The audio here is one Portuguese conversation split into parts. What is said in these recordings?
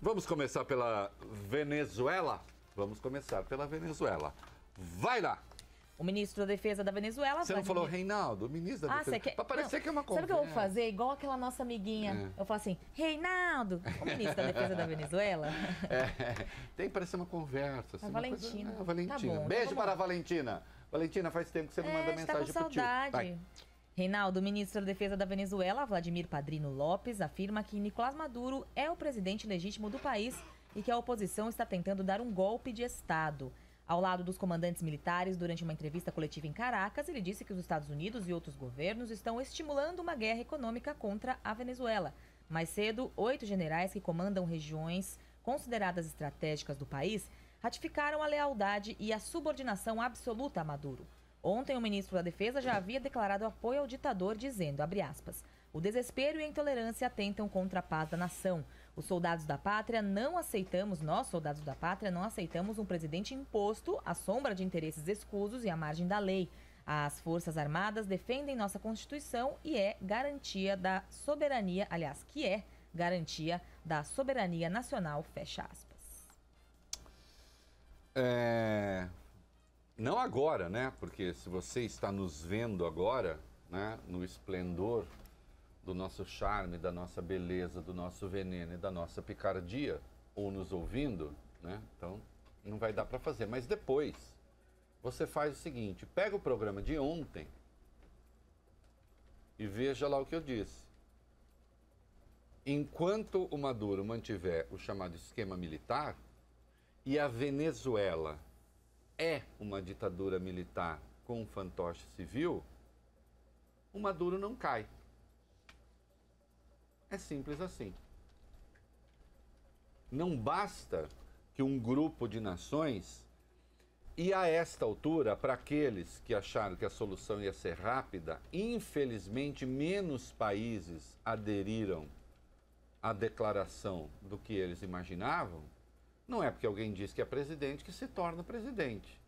Vamos começar pela Venezuela? Vamos começar pela Venezuela. Vai lá! O ministro da Defesa da Venezuela... Você não falou Reinaldo, o ministro da Defesa. Quer... Pra parecer que é uma conversa. Sabe o que eu vou fazer? Igual aquela nossa amiguinha. Eu falo assim, Reinaldo, o ministro da Defesa da Venezuela. Tem que parecer uma conversa. Assim, a Valentina. Coisa... Valentina. Tá bom, Beijo para a Valentina. Valentina, faz tempo que você não manda mensagem tá com saudade. pro tio. Reinaldo, o ministro da Defesa da Venezuela, Vladimir Padrino Lopes, afirma que Nicolás Maduro é o presidente legítimo do país e que a oposição está tentando dar um golpe de Estado. Ao lado dos comandantes militares, durante uma entrevista coletiva em Caracas, ele disse que os Estados Unidos e outros governos estão estimulando uma guerra econômica contra a Venezuela. Mais cedo, 8 generais que comandam regiões consideradas estratégicas do país ratificaram a lealdade e a subordinação absoluta a Maduro. Ontem, o ministro da Defesa já havia declarado apoio ao ditador, dizendo, abre aspas, o desespero e a intolerância atentam contra a paz da nação. Os soldados da pátria não aceitamos, nós, soldados da pátria, não aceitamos um presidente imposto à sombra de interesses escusos e à margem da lei. As Forças Armadas defendem nossa Constituição e é garantia da soberania, aliás, que é garantia da soberania nacional, fecha aspas. Não agora, né? Porque se você está nos vendo agora, né, no esplendor do nosso charme, da nossa beleza, do nosso veneno e da nossa picardia, ou nos ouvindo, né? Então, não vai dar para fazer. Mas depois, você faz o seguinte, pega o programa de ontem e veja lá o que eu disse. Enquanto o Maduro mantiver o chamado esquema militar e a Venezuela é uma ditadura militar com um fantoche civil, o Maduro não cai. É simples assim. Não basta que um grupo de nações, e a esta altura, para aqueles que acharam que a solução ia ser rápida, infelizmente menos países aderiram à declaração do que eles imaginavam. Não é porque alguém diz que é presidente que se torna presidente.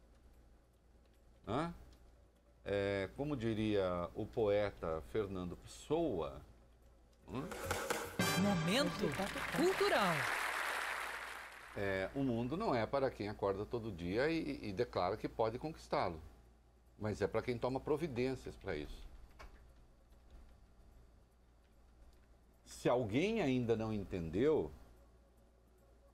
Como diria o poeta Fernando Pessoa... Momento cultural. O mundo não é para quem acorda todo dia e declara que pode conquistá-lo. Mas é para quem toma providências para isso. Se alguém ainda não entendeu,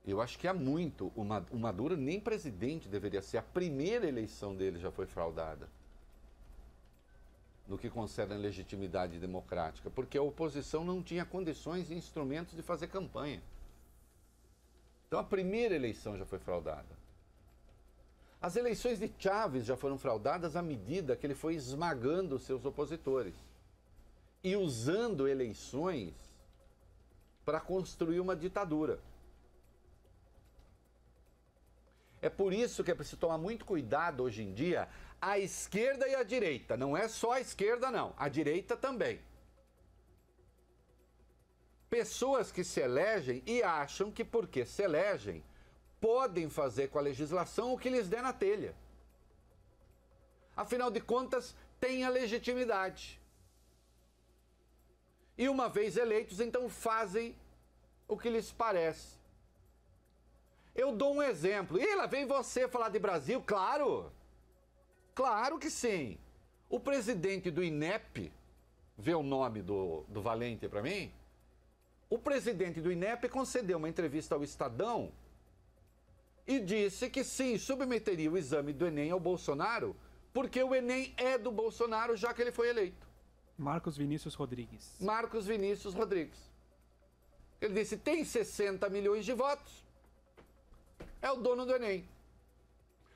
eu acho que há muito. O Maduro nem presidente deveria ser. A primeira eleição dele já foi fraudada. No que concerne a legitimidade democrática, porque a oposição não tinha condições e instrumentos de fazer campanha. Então a primeira eleição já foi fraudada. As eleições de Chávez já foram fraudadas à medida que ele foi esmagando os seus opositores e usando eleições para construir uma ditadura. É por isso que é preciso tomar muito cuidado hoje em dia, a esquerda e a direita. Não é só a esquerda, não. A direita também. Pessoas que se elegem e acham que porque se elegem, podem fazer com a legislação o que lhes der na telha. Afinal de contas, tem a legitimidade. E uma vez eleitos, então fazem o que lhes parece. Eu dou um exemplo. E lá vem você falar de Brasil? Claro! Claro que sim! O presidente do INEP, vê o nome do valente para mim? O presidente do INEP concedeu uma entrevista ao Estadão e disse que sim, submeteria o exame do Enem ao Bolsonaro, porque o Enem é do Bolsonaro, já que ele foi eleito. Marcos Vinícius Rodrigues. Marcos Vinícius Rodrigues. Ele disse, tem 60 milhões de votos. É o dono do Enem.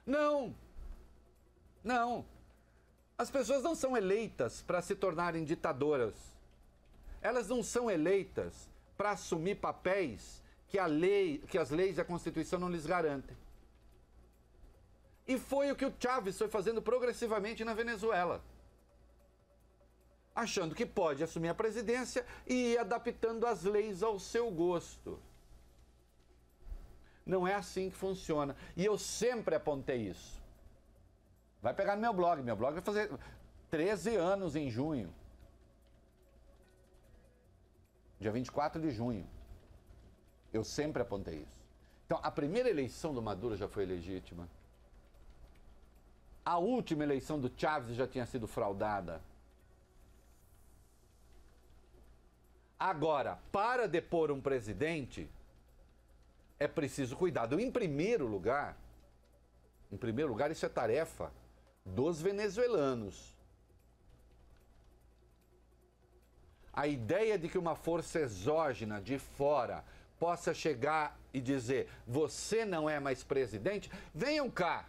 Não. Não. As pessoas não são eleitas para se tornarem ditadoras. Elas não são eleitas para assumir papéis que as leis e a Constituição não lhes garantem. E foi o que o Chávez foi fazendo progressivamente na Venezuela. Achando que pode assumir a presidência e ir adaptando as leis ao seu gosto. Não é assim que funciona. E eu sempre apontei isso. Vai pegar no meu blog vai fazer 13 anos em junho. Dia 24 de junho. Eu sempre apontei isso. Então, a primeira eleição do Maduro já foi legítima. A última eleição do Chávez já tinha sido fraudada. Agora, para depor um presidente, é preciso cuidado. Em primeiro lugar, isso é tarefa dos venezuelanos. A ideia de que uma força exógena de fora possa chegar e dizer: você não é mais presidente, venham cá.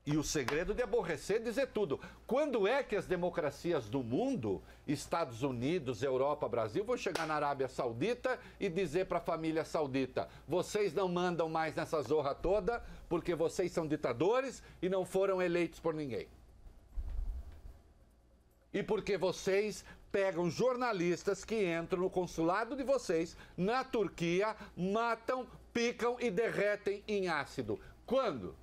E o segredo de aborrecer é dizer tudo. Quando é que as democracias do mundo, Estados Unidos, Europa, Brasil, vão chegar na Arábia Saudita e dizer para a família saudita: vocês não mandam mais nessa zorra toda porque vocês são ditadores e não foram eleitos por ninguém? E porque vocês pegam jornalistas que entram no consulado de vocês, na Turquia, matam, picam e derretem em ácido. Quando?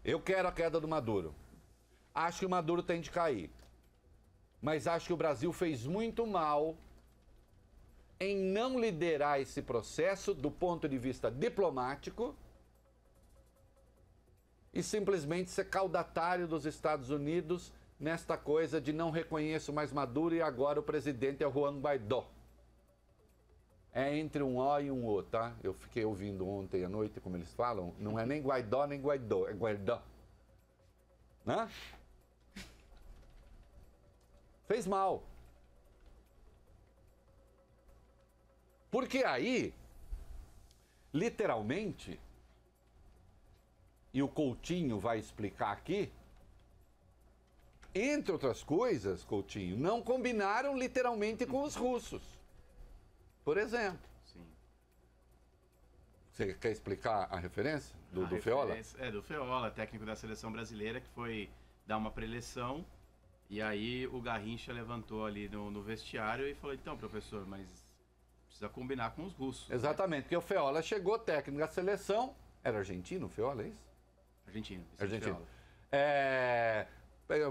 Eu quero a queda do Maduro. Acho que o Maduro tem de cair. Mas acho que o Brasil fez muito mal em não liderar esse processo do ponto de vista diplomático e simplesmente ser caudatário dos Estados Unidos nesta coisa de não reconheço mais Maduro e agora o presidente é o Juan Guaidó. É entre um O e um O, tá? Eu fiquei ouvindo ontem à noite, como eles falam, não é nem Guaidó nem Guaidó, é Guaidó. Né? Fez mal. Porque aí, literalmente, e o Coutinho vai explicar aqui, entre outras coisas, Coutinho, não combinaram literalmente com os russos. Por exemplo. Sim. Você quer explicar a referência do Feola? É, do Feola, técnico da seleção brasileira, que foi dar uma preleção. E aí o Garrincha levantou ali no vestiário e falou: então, professor, mas precisa combinar com os russos. Exatamente, porque o Feola chegou, técnico da seleção. Era argentino o Feola, é isso? Argentino. Argentino.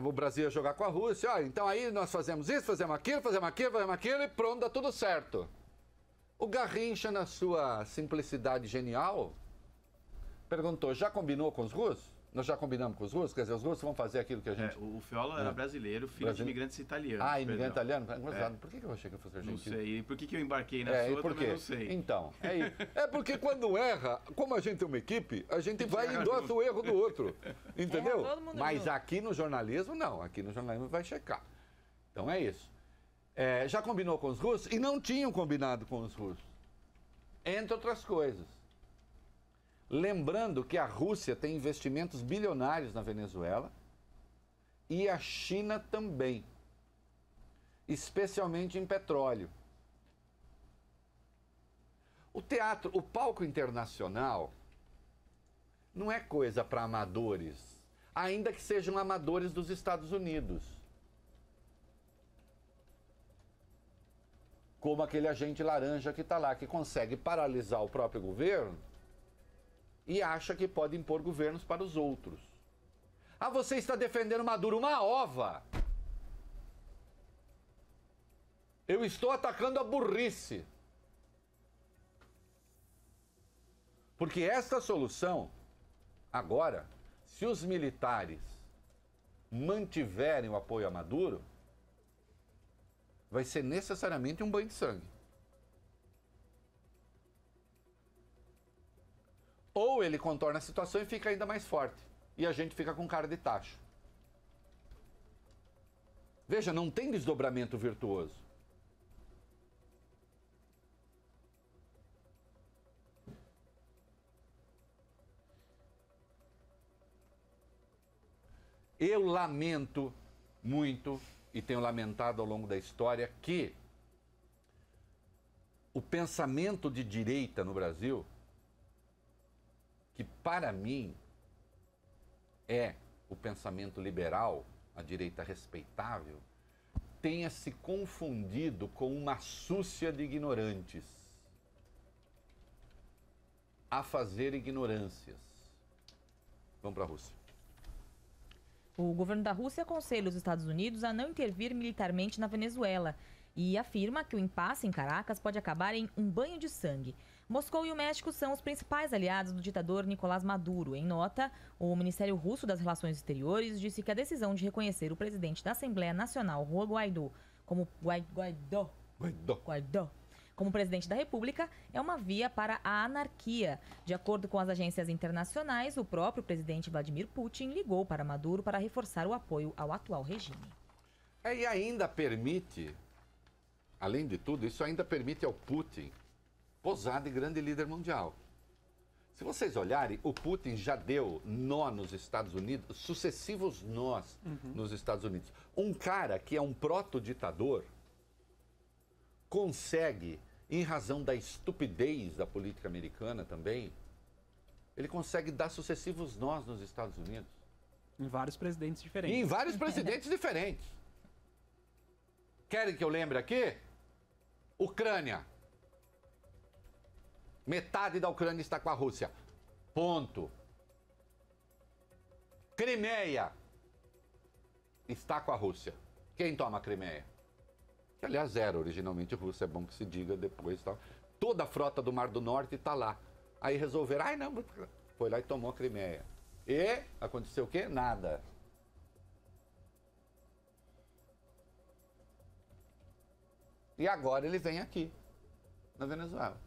O Brasil ia jogar com a Rússia. Olha, então aí nós fazemos isso, fazemos aquilo e pronto, dá tudo certo. O Garrincha, na sua simplicidade genial, perguntou: já combinou com os russos? Nós já combinamos com os russos? Quer dizer, os russos vão fazer aquilo que a gente... O Feola era brasileiro, filho de imigrantes italianos. Ah, imigrante italiano? Por que eu achei que eu fosse argentino? Não sei. E por que eu embarquei na sua, também não sei. Então, é porque quando erra, como a gente é uma equipe, a gente vai e endossa o erro do outro. Entendeu? Mas aqui no jornalismo, não. Aqui no jornalismo vai checar. Então é isso. Já combinou com os russos? E não tinham combinado com os russos. Entre outras coisas. Lembrando que a Rússia tem investimentos bilionários na Venezuela e a China também, especialmente em petróleo. O palco internacional não é coisa para amadores, ainda que sejam amadores dos Estados Unidos. Como aquele agente laranja que está lá, que consegue paralisar o próprio governo e acha que pode impor governos para os outros. Ah, você está defendendo Maduro, uma ova! Eu estou atacando a burrice. Porque esta solução, agora, se os militares mantiverem o apoio a Maduro, vai ser necessariamente um banho de sangue. Ou ele contorna a situação e fica ainda mais forte. E a gente fica com cara de tacho. Veja, não tem desdobramento virtuoso. Eu lamento muito, e tenho lamentado ao longo da história, que o pensamento de direita no Brasil, que para mim é o pensamento liberal, a direita respeitável, tenha se confundido com uma súcia de ignorantes a fazer ignorâncias. Vamos para a Rússia. O governo da Rússia aconselha os Estados Unidos a não intervir militarmente na Venezuela e afirma que o impasse em Caracas pode acabar em um banho de sangue. Moscou e o México são os principais aliados do ditador Nicolás Maduro. Em nota, o Ministério Russo das Relações Exteriores disse que a decisão de reconhecer o presidente da Assembleia Nacional, Juan Guaidó, como presidente da República, é uma via para a anarquia. De acordo com as agências internacionais, o próprio presidente Vladimir Putin ligou para Maduro para reforçar o apoio ao atual regime. E ainda permite, além de tudo, isso ainda permite ao Putin posar de grande líder mundial. Se vocês olharem, o Putin já deu nó nos Estados Unidos, sucessivos nós nos Estados Unidos. Um cara que é um proto-ditador consegue, em razão da estupidez da política americana também, ele consegue dar sucessivos nós nos Estados Unidos. Em vários presidentes diferentes. E em vários presidentes diferentes. Querem que eu lembre aqui? Ucrânia. Metade da Ucrânia está com a Rússia. Ponto. Crimeia está com a Rússia. Quem toma a Crimeia? Que, aliás, era originalmente Rússia, é bom que se diga depois. Tal. Toda a frota do Mar do Norte está lá. Aí resolveram, não, foi lá e tomou a Crimeia. E aconteceu o quê? Nada. E agora ele vem aqui, na Venezuela.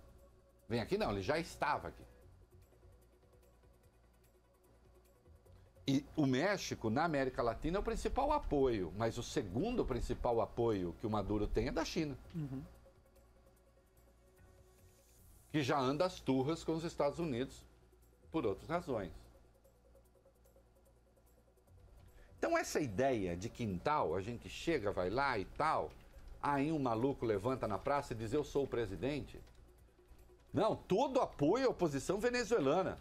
Vem aqui não, ele já estava aqui. E o México, na América Latina, é o principal apoio, mas o segundo principal apoio que o Maduro tem é da China. Que já anda às turras com os Estados Unidos por outras razões. Então essa ideia de quintal, a gente chega, vai lá e tal, aí um maluco levanta na praça e diz, eu sou o presidente. Não, todo apoio à oposição venezuelana.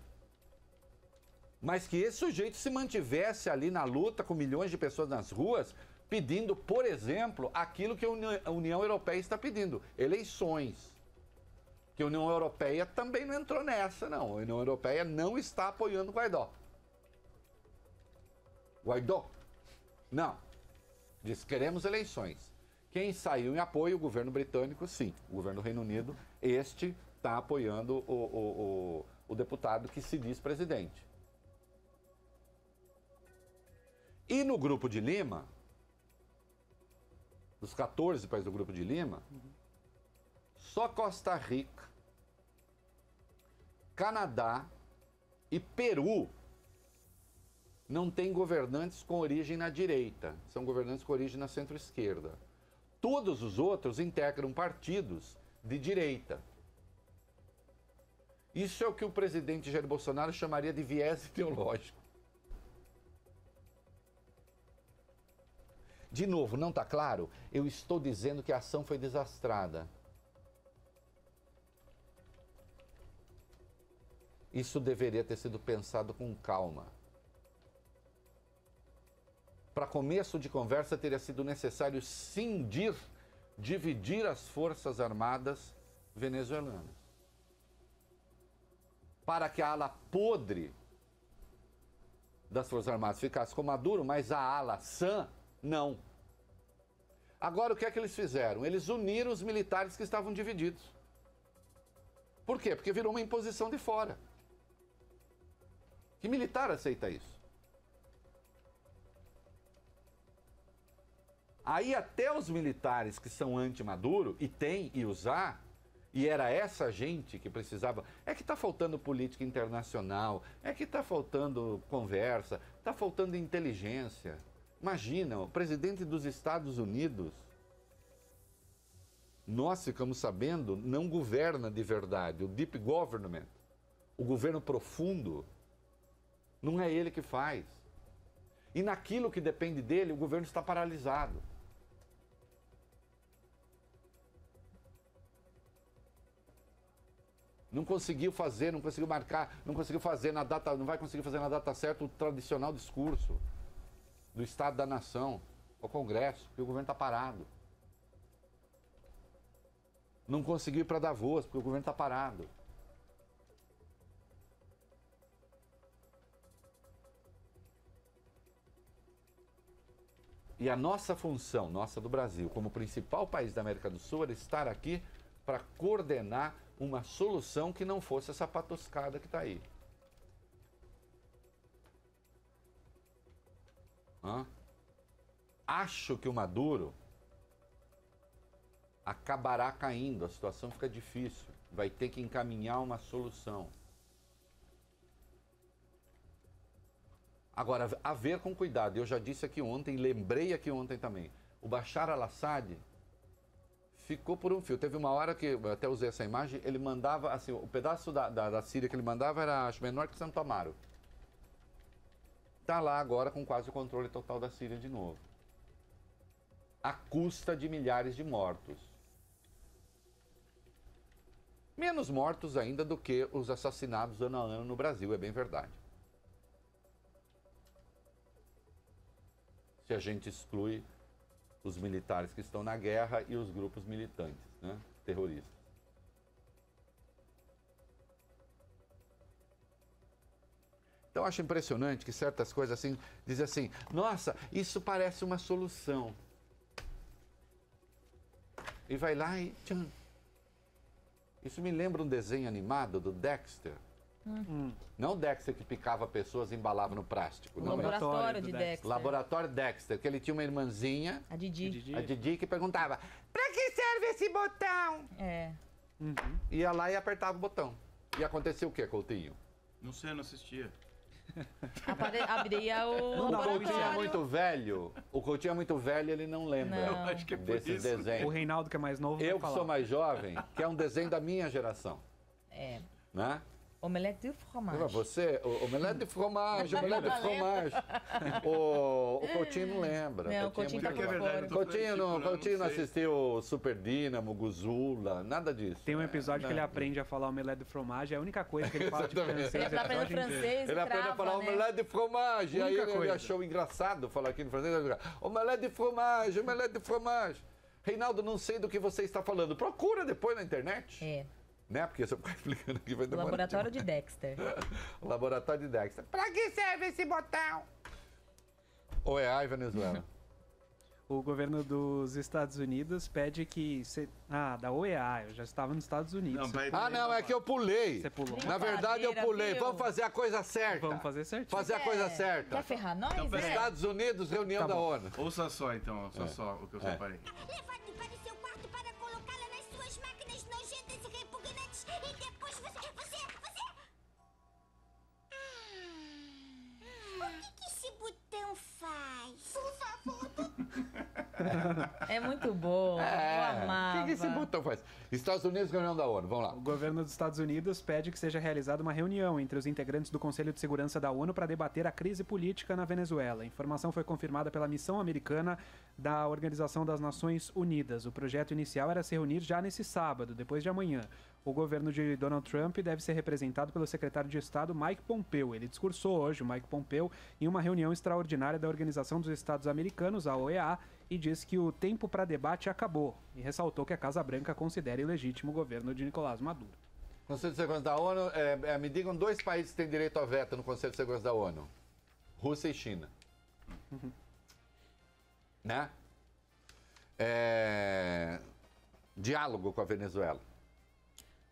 Mas que esse sujeito se mantivesse ali na luta com milhões de pessoas nas ruas, pedindo, por exemplo, aquilo que a União Europeia está pedindo, eleições. Que a União Europeia também não entrou nessa, não. A União Europeia não está apoiando o Guaidó. Guaidó? Não. Diz, queremos eleições. Quem saiu em apoio, o governo britânico, sim. O governo do Reino Unido, este está apoiando o deputado que se diz presidente. E no Grupo de Lima, dos 14 países do Grupo de Lima, só Costa Rica, Canadá e Peru não têm governantes com origem na direita, são governantes com origem na centro-esquerda. Todos os outros integram partidos de direita. Isso é o que o presidente Jair Bolsonaro chamaria de viés ideológico. De novo, não está claro? Eu estou dizendo que a ação foi desastrada. Isso deveria ter sido pensado com calma. Para começo de conversa, teria sido necessário cindir, dividir as Forças Armadas venezuelanas. Para que a ala podre das Forças Armadas ficasse com Maduro, mas a ala sã, não. Agora, o que é que eles fizeram? Eles uniram os militares que estavam divididos. Por quê? Porque virou uma imposição de fora. Que militar aceita isso? Aí até os militares que são anti-Maduro, e tem e usar, e era essa gente que precisava... É que está faltando política internacional, é que está faltando conversa, está faltando inteligência. Imagina, o presidente dos Estados Unidos, nós ficamos sabendo, não governa de verdade. O deep government, o governo profundo, não é ele que faz. E naquilo que depende dele, o governo está paralisado. Não conseguiu fazer, não conseguiu marcar, não conseguiu fazer na data, não vai conseguir fazer na data certa o tradicional discurso do Estado da Nação, ao Congresso, porque o governo está parado. Não conseguiu ir para Davos, porque o governo está parado. E a nossa função, nossa do Brasil, como principal país da América do Sul, era estar aqui para coordenar uma solução que não fosse essa patuscada que está aí. Acho que o Maduro acabará caindo, a situação fica difícil, vai ter que encaminhar uma solução. Agora, a ver com cuidado, eu já disse aqui ontem, lembrei aqui ontem também, o Bashar al-Assad ficou por um fio. Teve uma hora que, eu até usei essa imagem, ele mandava, assim, o pedaço da Síria que ele mandava era, acho, menor que Santo Amaro. Está lá agora com quase o controle total da Síria de novo. À custa de milhares de mortos. Menos mortos ainda do que os assassinados ano a ano no Brasil, é bem verdade. Se a gente exclui os militares que estão na guerra e os grupos militantes, né, terroristas. Então, eu acho impressionante que certas coisas assim, dizem assim, nossa, isso parece uma solução. E vai lá e tchan. Isso me lembra um desenho animado do Dexter. Não o Dexter que picava pessoas e embalava no plástico. O não laboratório de Dexter. Laboratório Dexter, que ele tinha uma irmãzinha, A Didi. a Didi, que perguntava, pra que serve esse botão? É. Ia lá e apertava o botão. E acontecia o que, Coutinho? Não sei, eu não assistia. Abria o O Coutinho é laboratório. muito velho. O Coutinho é muito velho, ele não lembra Não. Acho que é por desses isso. O desenhos. Reinaldo, que é mais novo, Eu vai que falar. sou mais jovem, que é um desenho da minha geração, É. né? Omelete de fromage. Você, omelete de fromage, omelete de fromage. O Coutinho não lembra. Não, o Coutinho tá muito por jovem. fora. eu tô Coutinho não, falando, Coutinho não sei. assistiu Super Dínamo, Guzula, nada disso. Tem um episódio que ele Nada. aprende a falar omelete de fromage, é a única coisa que ele fala de Exatamente. francês. Ele tá aprendendo o episódio inteiro. francês e Ele aprende a trava, falar né? omelete de fromage. E aí Única ele coisa. achou engraçado falar aqui no francês. Ele fica, omelete de fromage, omelete de fromage. Reinaldo, não sei do que você está falando. Procura depois na internet. É. Né? Porque se eu ficar explicando aqui vai O demorar. laboratório de Dexter. O laboratório de Dexter. Pra que serve esse botão? OEA e Venezuela. O governo dos Estados Unidos pede que... da OEA, eu já estava nos Estados Unidos. Não, peraí, Ah, não, é que eu pulei. Você pulou. Na verdade, eu pulei. Viu? Vamos fazer a coisa certa. Vamos fazer certinho. Fazer a coisa certa. Quer ferrar nós? Então, peraí. Estados Unidos, reunião Tá da bom. ONU. Ouça só, então, ouça só o que eu separei. Levante para o seu quarto para colocá-la nas suas máquinas nojentas e repugnantes. E depois você... O que esse botão faz? Por favor, É muito bom. Eu O amava. que esse botão faz? Estados Unidos, reunião da ONU. Vamos lá. O governo dos Estados Unidos pede que seja realizada uma reunião entre os integrantes do Conselho de Segurança da ONU para debater a crise política na Venezuela. A informação foi confirmada pela missão americana da Organização das Nações Unidas. O projeto inicial era se reunir já nesse sábado, depois de amanhã. O governo de Donald Trump deve ser representado pelo secretário de Estado Mike Pompeo. Ele discursou hoje, o Mike Pompeo, em uma reunião extraordinária da Organização dos Estados Americanos, a OEA, e disse que o tempo para debate acabou. E ressaltou que a Casa Branca considera ilegítimo o governo de Nicolás Maduro. Conselho de Segurança da ONU, me digam 2 países que têm direito a veto no Conselho de Segurança da ONU. Rússia e China. Né? Diálogo com a Venezuela.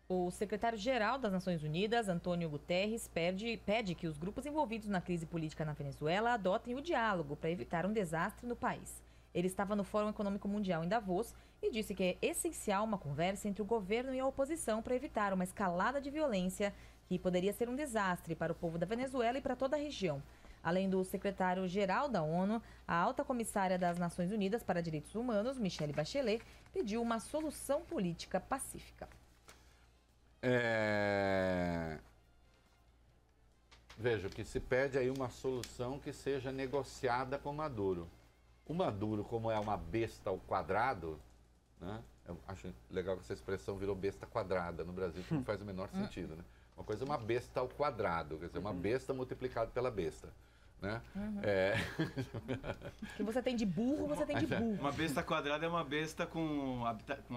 O secretário-geral das Nações Unidas, Antônio Guterres, pede que os grupos envolvidos na crise política na Venezuela adotem o diálogo para evitar um desastre no país. Ele estava no Fórum Econômico Mundial em Davos e disse que é essencial uma conversa entre o governo e a oposição para evitar uma escalada de violência que poderia ser um desastre para o povo da Venezuela e para toda a região. Além do secretário-geral da ONU, a alta comissária das Nações Unidas para Direitos Humanos, Michelle Bachelet, pediu uma solução política pacífica. Veja, o que se pede aí uma solução que seja negociada com Maduro. O Maduro, como é uma besta ao quadrado, né? Eu acho legal que essa expressão virou besta quadrada no Brasil, que não faz o menor sentido, né? Uma coisa é uma besta ao quadrado, quer dizer, uma besta multiplicado pela besta, né? O que você tem de burro, você tem de burro. Uma besta quadrada é uma besta com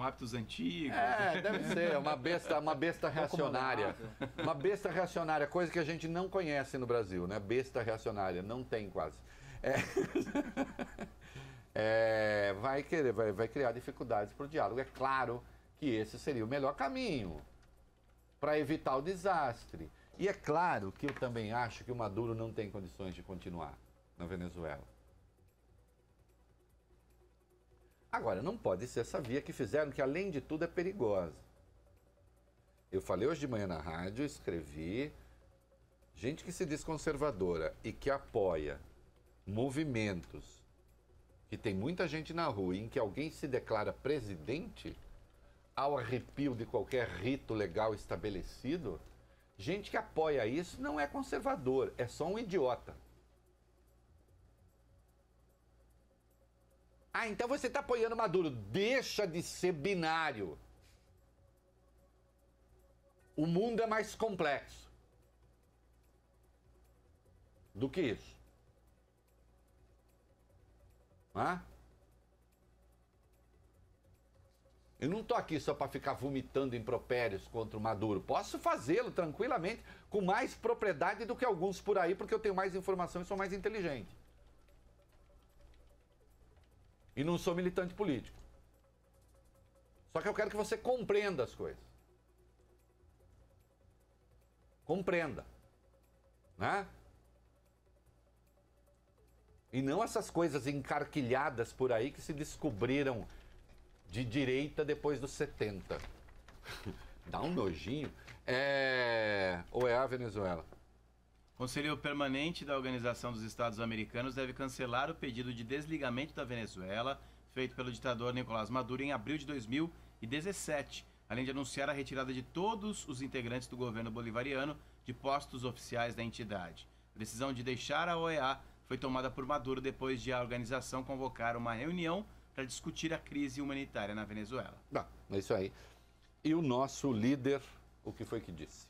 hábitos antigos. Deve ser, uma besta reacionária. Uma besta reacionária, coisa que a gente não conhece no Brasil, né? Besta reacionária, não tem quase. vai criar dificuldades para o diálogo. É claro que esse seria o melhor caminho para evitar o desastre. E é claro que eu também acho que o Maduro não tem condições de continuar na Venezuela. Agora, não pode ser essa via que fizeram, que além de tudo é perigosa. Eu falei hoje de manhã na rádio, escrevi, gente que se diz conservadora e que apoia movimentos que tem muita gente na rua em que alguém se declara presidente, ao arrepio de qualquer rito legal estabelecido, gente que apoia isso não é conservador, é só um idiota. Ah, então você está apoiando Maduro. Deixa de ser binário. O mundo é mais complexo do que isso. Ah? Eu não estou aqui só para ficar vomitando impropérios contra o Maduro. Posso fazê-lo tranquilamente, com mais propriedade do que alguns por aí, porque eu tenho mais informação e sou mais inteligente. E não sou militante político. Só que eu quero que você compreenda as coisas. Compreenda. Né? E não essas coisas encarquilhadas por aí que se descobriram de direita depois dos 70. Dá um nojinho. Ou é a Venezuela? O Conselho Permanente da Organização dos Estados Americanos deve cancelar o pedido de desligamento da Venezuela feito pelo ditador Nicolás Maduro em abril de 2017, além de anunciar a retirada de todos os integrantes do governo bolivariano de postos oficiais da entidade. A decisão de deixar a OEA foi tomada por Maduro depois de a organização convocar uma reunião para discutir a crise humanitária na Venezuela. É isso aí. E o nosso líder, o que foi que disse?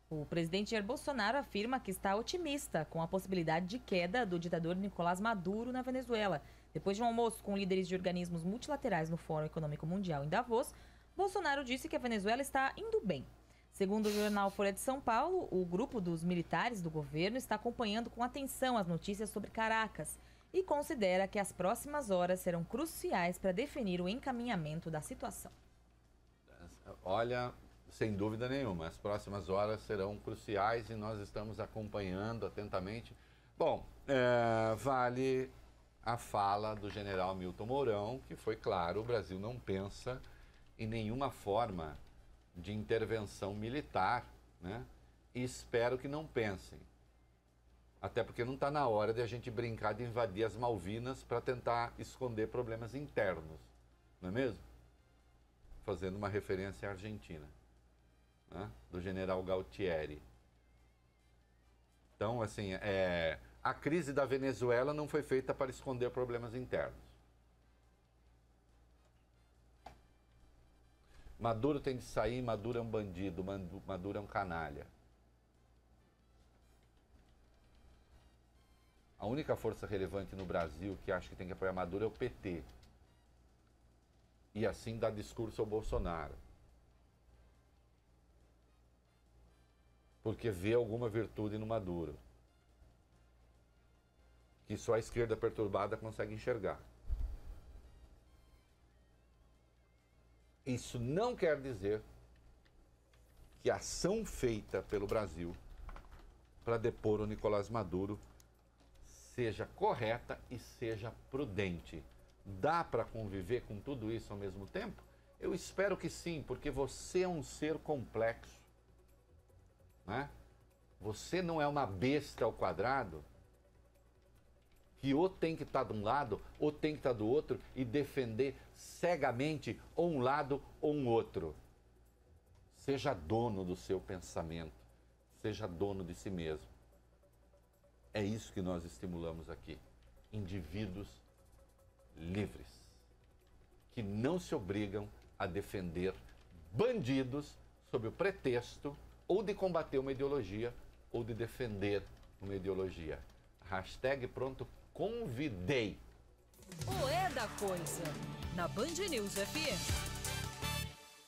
O presidente Jair Bolsonaro afirma que está otimista com a possibilidade de queda do ditador Nicolás Maduro na Venezuela. Depois de um almoço com líderes de organismos multilaterais no Fórum Econômico Mundial em Davos, Bolsonaro disse que a Venezuela está indo bem. Segundo o jornal Folha de São Paulo, o grupo dos militares do governo está acompanhando com atenção as notícias sobre Caracas e considera que as próximas horas serão cruciais para definir o encaminhamento da situação. Olha, sem dúvida nenhuma, as próximas horas serão cruciais e nós estamos acompanhando atentamente. Bom, vale a fala do general Milton Mourão, que foi claro, o Brasil não pensa em nenhuma forma de intervenção militar, né? E espero que não pensem. Até porque não está na hora de a gente brincar de invadir as Malvinas para tentar esconder problemas internos, não é mesmo? Fazendo uma referência à Argentina, né? Do general Galtieri. Então, assim, a crise da Venezuela não foi feita para esconder problemas internos. Maduro tem de sair, Maduro é um bandido, Maduro é um canalha. A única força relevante no Brasil que acha que tem que apoiar Maduro é o PT. E assim dá discurso ao Bolsonaro. Porque vê alguma virtude no Maduro. Que só a esquerda perturbada consegue enxergar. Isso não quer dizer que a ação feita pelo Brasil para depor o Nicolás Maduro seja correta e seja prudente. Dá para conviver com tudo isso ao mesmo tempo? Eu espero que sim, porque você é um ser complexo, né? Você não é uma besta ao quadrado que ou tem que estar de um lado ou tem que estar do outro e defender cegamente ou um lado ou um outro. Seja dono do seu pensamento, seja dono de si mesmo. É isso que nós estimulamos aqui. Indivíduos livres, que não se obrigam a defender bandidos sob o pretexto ou de combater uma ideologia ou de defender uma ideologia. Hashtag pronto, convidei. O É da Coisa, na Band News FM.